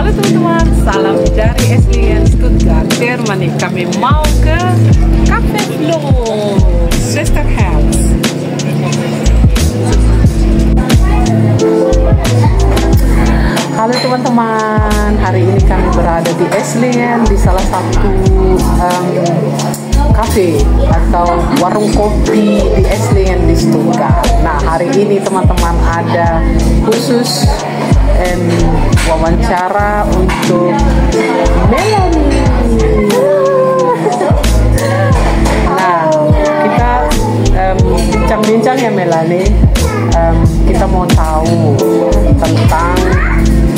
Halo teman-teman, salam dari Esslingen Stuttgart, Germany. Kami mau ke Cafe Flow, Schwesterherz. Halo teman-teman, hari ini kami berada di Esslingen di salah satu kafe atau warung kopi di Esslingen di Stuttgart. Nah, hari ini teman-teman ada khusus wawancara untuk Melanie. Nah, kita bincang-bincang ya Melanie. Kita mau tahu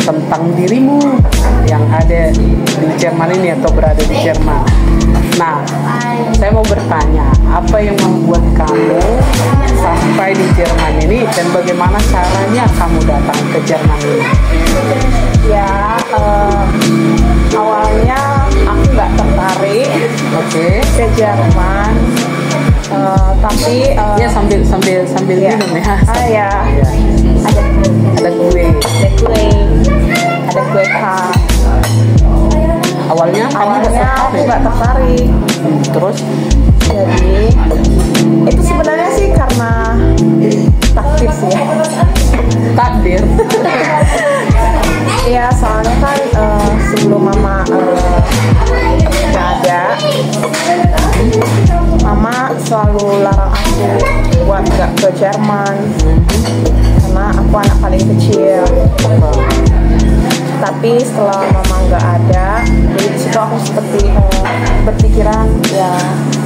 tentang dirimu yang ada di Jerman ini atau berada di Jerman. Nah, saya mau bertanya, apa yang membuat kamu sampai di Jerman ini dan bagaimana caranya kamu datang ke Jerman ini? Ya, awalnya aku nggak tertarik ke Jerman, tapi ya sambil ya. minum ya. Ya, Ada kue. Ada kue khas. Awalnya aku nggak tertarik. Terus? Jadi itu sebenarnya sih karena takdir sih ya. Takdir. Iya, soalnya kan sebelum mama nggak ada, mama selalu larang aku buat nggak ke Jerman karena aku anak paling kecil. Tapi setelah mama nggak ada, jadi di situ aku seperti berpikiran ya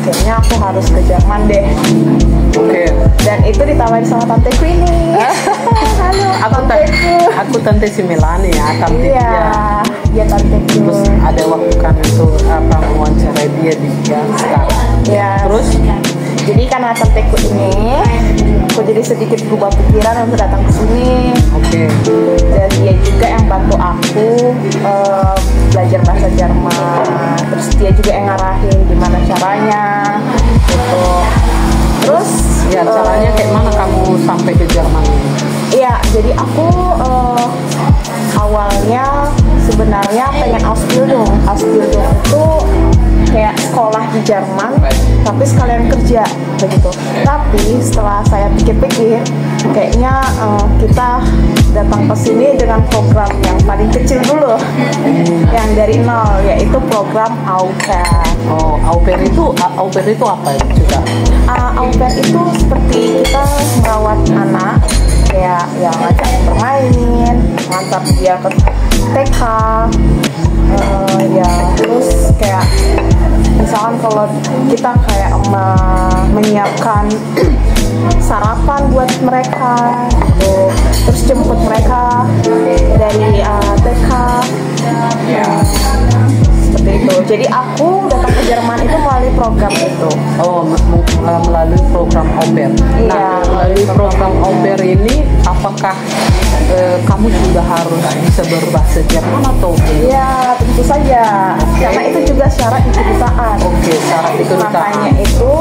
kayaknya aku harus ke Jerman deh. Oke. Dan itu ditawarin sama tanteku ini. Halo, aku tante si Melanie ya, tante Iya, tanteku. Terus ada waktu kan untuk mewawancarai dia di sekarang. Ya. Terus? Jadi karena tanteku ini, aku jadi sedikit berubah pikiran untuk datang ke sini. Oke. Dan dia juga yang bantu aku belajar bahasa Jerman. Terus dia juga yang ngarahin gimana caranya gitu. Terus ya caranya kayak mana kamu sampai ke Jerman? Iya, jadi aku awalnya sebenarnya pengen Ausbildung. Ausbildung itu kayak sekolah di Jerman tapi sekalian kerja begitu. Tapi setelah saya pikir-pikir kayaknya kita datang ke sini dengan program yang paling kecil dulu, yang dari nol, yaitu program au pair. Oh, au pair itu apa juga? Au pair itu seperti kita merawat anak, kayak yang ngajak bermain, ngantar dia ke TK, ya terus kayak misalkan kalau kita kayak menyiapkan sarapan buat mereka gitu. Terus jemput mereka dari TK seperti itu. Jadi aku datang ke Jerman itu melalui program itu. Oh, melalui program au pair. Iya, Nah, melalui program au pair ini apakah kamu juga harus bisa berbahasa Jerman atau belum? Iya, tentu saja. Karena itu juga syarat di kedutaan. Oke, syarat di kedutaan. Makanya itu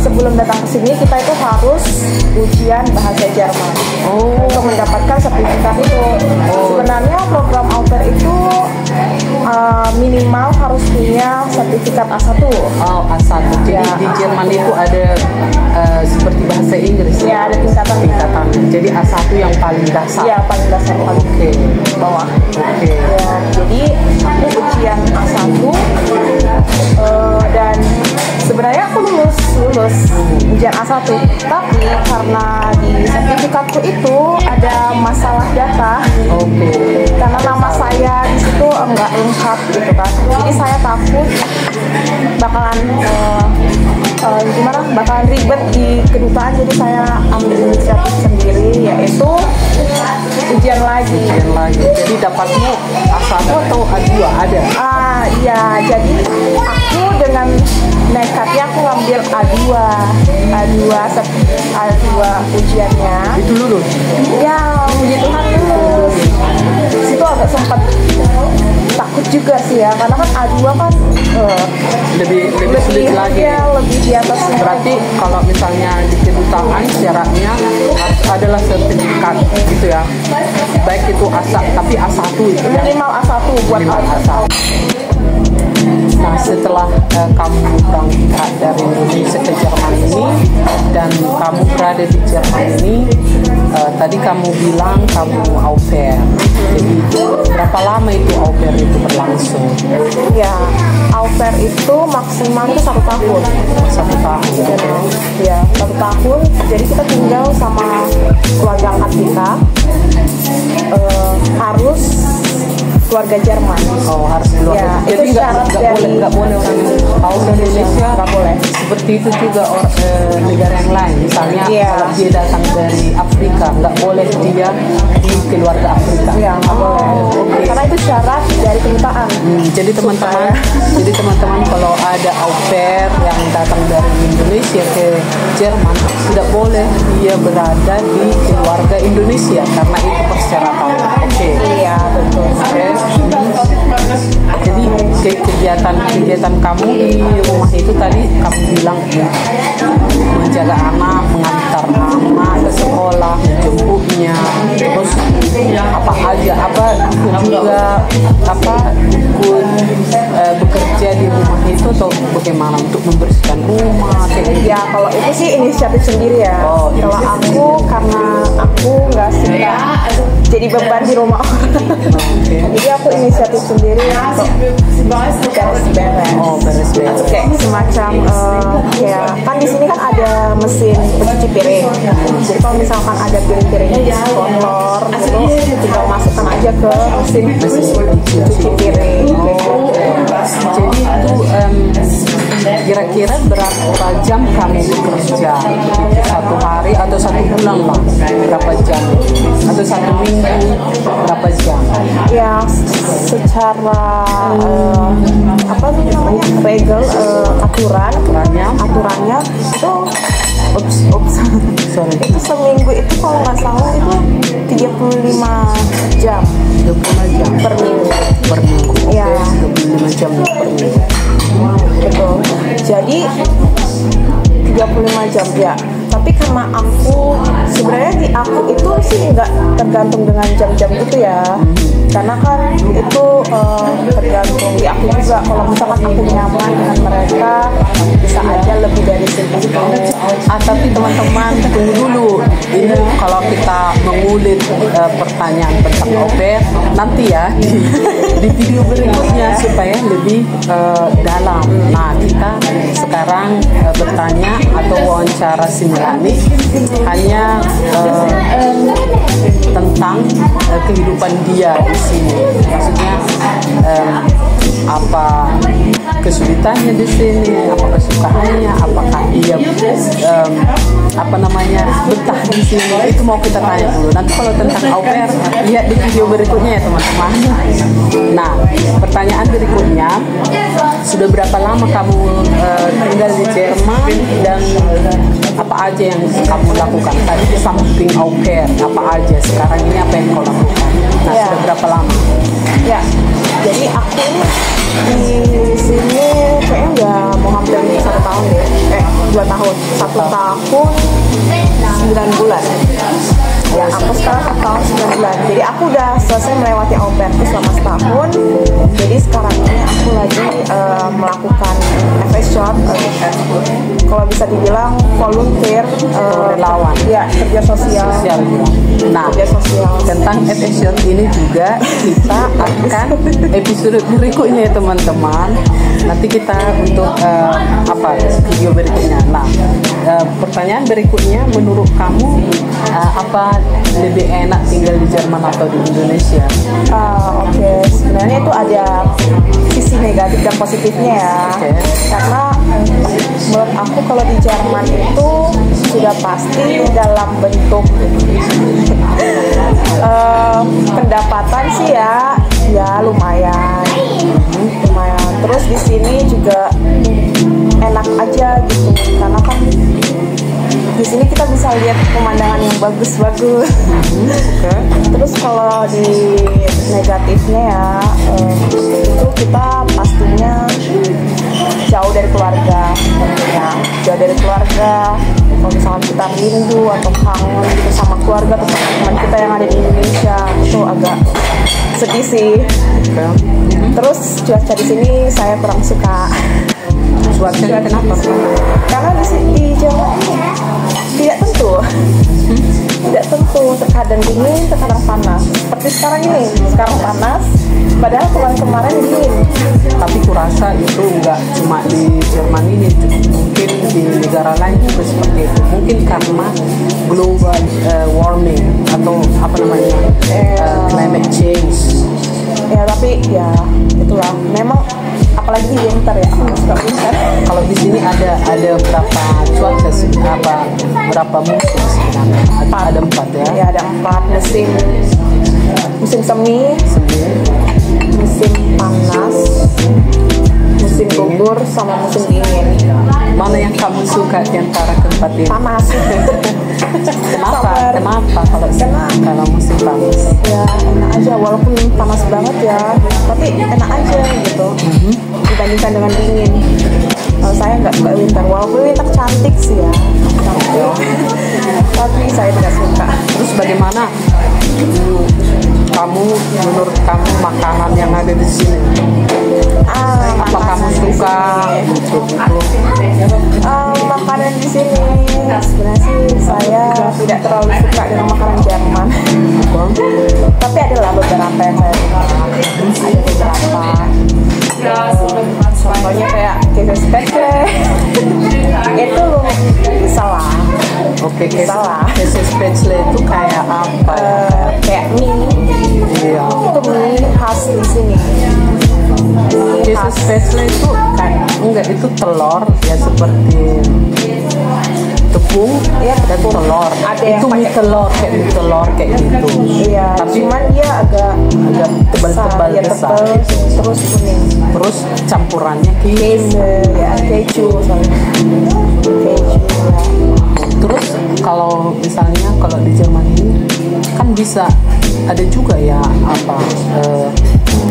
sebelum datang ke sini kita itu harus ujian bahasa Jerman untuk mendapatkan sertifikat itu. Sebenarnya program au pair itu minimal harus punya sertifikat A1. Oh, A1. Jadi di Jerman itu ada seperti bahasa Inggris. Ya, ada tingkatan. Jadi A1 yang paling dasar. Iya, paling dasar. Oke. Bawah. Oke. Ya, jadi aku ujian A1 dan sebenarnya aku lulus ujian A1. Tapi karena di sertifikatku itu ada masalah data. Oke. Karena nama saya di situ enggak lengkap gitu kan. Jadi saya takut bakalan bakalan ribet di kedutaan, jadi saya ambil inisiatif sendiri, yaitu ujian lagi. Jadi dapatmu A1 atau A2 ada? Iya, jadi aku dengan nekatnya aku ngambil A2 ujiannya. Itu lulus? Ya, puji Tuhan lulus. Situ agak sempat takut juga sih ya, karena kan A2 kan lebih sulit lagi. ya, lebih di atasnya. Berarti kalau misalnya di kedutaan syaratnya adalah sertifikat gitu ya, baik itu tapi A1 itu ya, minimal A1 buat minimal A1. A1. Nah, setelah kamu berangkat dari Indonesia ke Jerman ini dan kamu berada di Jerman ini, tadi kamu bilang kamu au pair. Jadi berapa lama itu au pair itu berlangsung? Ya, au pair itu maksimal itu 1 tahun. 1 tahun. Ya, 1 tahun. Jadi kita tinggal sama keluarga angkat kita. Harus keluarga Jerman. Oh, harus keluarga. Ya, jadi itu syarat nggak boleh orang tahu Indonesia, nggak boleh. Seperti itu juga negara yang lain. Misalnya kalau dia datang dari Afrika, nggak boleh dia di keluarga Afrika. Ya, nggak boleh. Okay. Karena itu syarat dari kedutaan. Jadi teman-teman, kalau ada au pair yang datang dari Indonesia ke Jerman, tidak boleh dia berada di keluarga Indonesia karena itu persyaratan. Oke. Iya, betul. Jadi kegiatan kamu di rumah itu tadi kamu bilang menjaga anak, mengantar anak ke sekolah, menjemputnya, terus ikut bekerja di rumah itu atau bagaimana untuk membersihkan rumah? Ya, kalau itu sih inisiatif sendiri ya. Kalau aku karena aku nggak suka jadi beban di rumah orang. Jadi aku inisiatif sendiri untuk beres-beres. Beres-beres. Kayak semacam kayak kan di sini kan ada mesin pencuci piring. Jadi kalau misalkan ada piring-piringnya kotor, gitu, tinggal masukkan aja ke mesin pencuci piring. Jadi itu kira-kira berapa jam kamu bekerja? 1 hari atau 1 bulan lah? Berapa jam? Atau 1 minggu? Berapa jam? Ya, secara apa tuh namanya aturannya itu sorry, itu seminggu itu kalau nggak salah itu 35 jam 25 jam per minggu. Ya, 25 jam per minggu. betul. Jadi 35 jam ya. Tapi karena aku sebenarnya di aku itu sih nggak tergantung dengan jam-jam itu ya. Karena kan itu tergantung di aku juga. Kalau misalkan aku nyaman dengan mereka, bisa aja lebih dari segitu. Tapi teman-teman tunggu dulu. Ini kalau kita mengulik pertanyaan tentang au pair nanti ya di video berikutnya supaya lebih dalam. Nah, kita sekarang bertanya atau wawancara Simulani hanya tentang kehidupan dia di sini. Maksudnya apa kesulitannya di sini, apa kesukaannya, apakah dia betah di sini. Itu mau kita tanya dulu. Nanti kalau tentang au pair lihat di video berikutnya ya teman-teman. Nah, pertanyaan berikutnya, sudah berapa lama kamu tinggal di Jerman dan apa aja yang kamu lakukan? Tadi di samping au pair, apa aja? Sekarang ini apa yang kau lakukan? Nah, sudah berapa lama? Ya, jadi aku di sini kayaknya udah mau hampir 1 tahun deh. 2 tahun. 1 tahun 9 bulan. Ya, aku sekarang 1 tahun 9 bulan. Jadi aku udah selesai melewati au pair itu selama setahun. Jadi sekarang ini aku lagi melakukan FS job, kalau bisa dibilang volunteer, relawan. Ya, kerja sosial. Nah, kerja sosial. Tentang FS job ini juga kita akan episode berikutnya ya teman-teman. Nanti kita untuk video berikutnya. Nah, pertanyaan berikutnya, menurut kamu apa lebih enak tinggal di Jerman atau di Indonesia? Oke, sebenarnya itu ada sisi negatif dan positifnya ya. Karena menurut aku kalau di Jerman itu sudah pasti dalam bentuk pendapatan sih ya lumayan. Terus di sini juga enak aja gitu, karena kan di sini kita bisa lihat pemandangan yang bagus-bagus. Terus kalau di negatifnya ya itu kita pastinya jauh dari keluarga. Ya, jauh dari keluarga. Kalau misalkan kita rindu atau kangen gitu sama keluarga atau sama teman kita yang ada di Indonesia, itu agak sedih sih. Terus cuaca di sini saya kurang suka. Cuaca kenapa? Karena di Jawa ini tidak tentu. Tidak tentu, terkadang dingin, terkadang panas. Seperti sekarang ini, sekarang panas, padahal kemarin dingin. Tapi kurasa itu nggak cuma di Jerman ini, mungkin di negara lain juga seperti itu. Mungkin karena global warming atau apa namanya climate change. Ya tapi ya itulah. Memang apalagi di winter ya, aku nggak suka winter. Kalau di sini ada berapa cuaca sih? Berapa musim sebenarnya? Ada 4 ya? Ya ada 4 musim. Musim semi, musim panas, musim gugur, sama musim dingin. Mana yang kamu suka di antara keempat ini? Panas. Kenapa kalau musim panas? Ya enak aja, walaupun panas banget ya, tapi enak aja gitu. Dibandingkan dengan dingin. Kalau saya nggak suka winter, walaupun winter cantik sih ya, tapi saya tidak suka. Terus bagaimana menurut kamu makanan yang ada di sini? Apa kamu suka? Makanan di sini sebenarnya sih saya tidak terlalu suka dengan makanan Jerman. Tapi adalah beberapa yang saya suka. Ada beberapa. Contohnya kayak Käsespätzle. Itu bisa lah. Oke, salah. Käsespätzle itu kayak apa? Kayak mie. Iya. Itu mie khas di sini. Käsespätzle itu enggak, itu telur ya, seperti tepung ya, dan telur. Ada itu mie telur kayak gitu. Iya. Tapi cuman dia agak tebal-tebal ya, besar. Terus kuning. Terus campurannya Keju ya, keju soalnya. Keju ya. Terus kalau misalnya kalau di Jerman ini kan bisa ada juga ya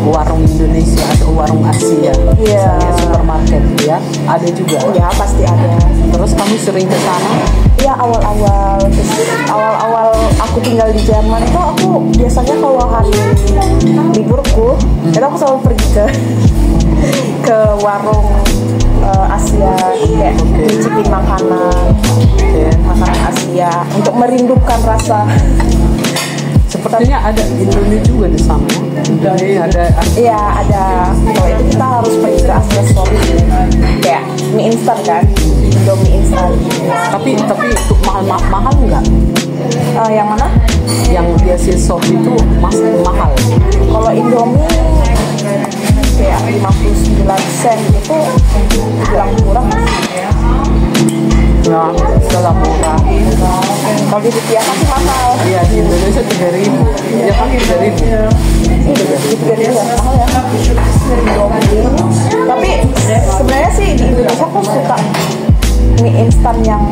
warung Indonesia atau warung Asia, misalnya supermarket ya, ada juga. Ya pasti ada. Terus kamu sering ke sana? Ya awal-awal aku tinggal di Jerman itu aku biasanya kalau hari liburku itu aku selalu pergi ke warung Asia, kayak mencicipi makanan Asia untuk merindukan rasa. Sepertinya ada Indomie juga di sana. Indomie ada. Iya ada. Kalau itu kita harus pergi ke Asia Shop, kayak mie instan kan, Indomie instan. Tapi itu mahal nggak? Yang mana? Yang di Asia Shop itu mahal. Kalau Indomie kayak 59 sen itu kurang ya, setelah murah. Kalau di rupiah masih mahal. Iya, di Indonesia 3.000. Ya kan 3.000. Iya, 3.000 ya, mahal ya. Tapi sebenarnya sih di Indonesia aku suka mie instan yang,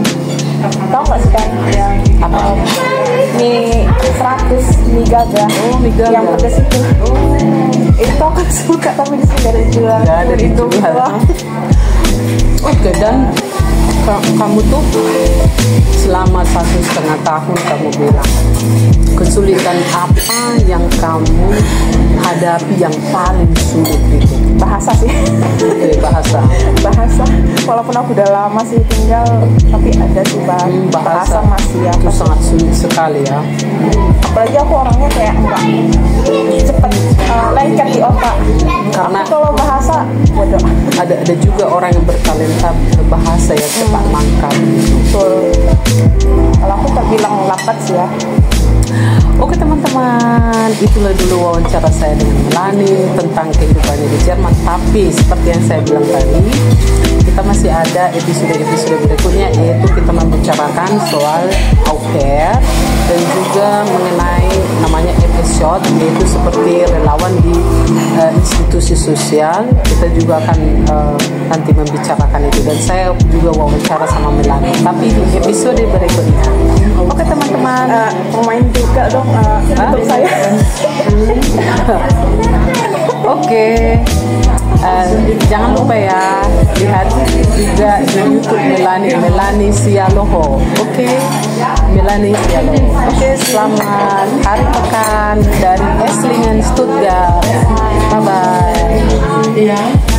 tau nggak sih kan, yang mie 100, mie gaga. Mie gaga. Yang pedas itu. Itu aku suka, tapi di sini ada jual. Nggak ada itu. Oke, dan kamu tuh selama 1,5 tahun kamu bilang kesulitan apa yang kamu hadapi yang paling sulit itu? Bahasa sih. Bahasa. Walaupun aku udah lama sih tinggal, tapi ada sih bahasa masih ya. Itu sangat sulit sekali ya. Apalagi aku orangnya kayak enggak cepet lengket di otak. Karena aku kalau bahasa bodoh. Ada juga orang yang bertalenta berbahasa ya, cepat mangkap. Betul. Kalau aku terbilang lambat sih ya. Oke teman-teman, itulah dulu wawancara saya dengan Melanie tentang kehidupannya di Jerman. Tapi seperti yang saya bilang tadi, kita masih ada episode-episode berikutnya, yaitu kita membicarakan soal au pair dan juga mengenai namanya episode, yaitu seperti relawan di institusi sosial. Kita juga akan nanti membicarakan itu, dan saya juga wawancara sama Melanie, tapi di episode berikutnya. Oke teman-teman, pemain juga dong untuk saya. Oke. jangan lupa ya, lihat juga di YouTube Melanie Sialoho. Oke, Melanie Sialoho. Oke, selamat hari pekan dari Esslingen Stuttgart. Bye bye.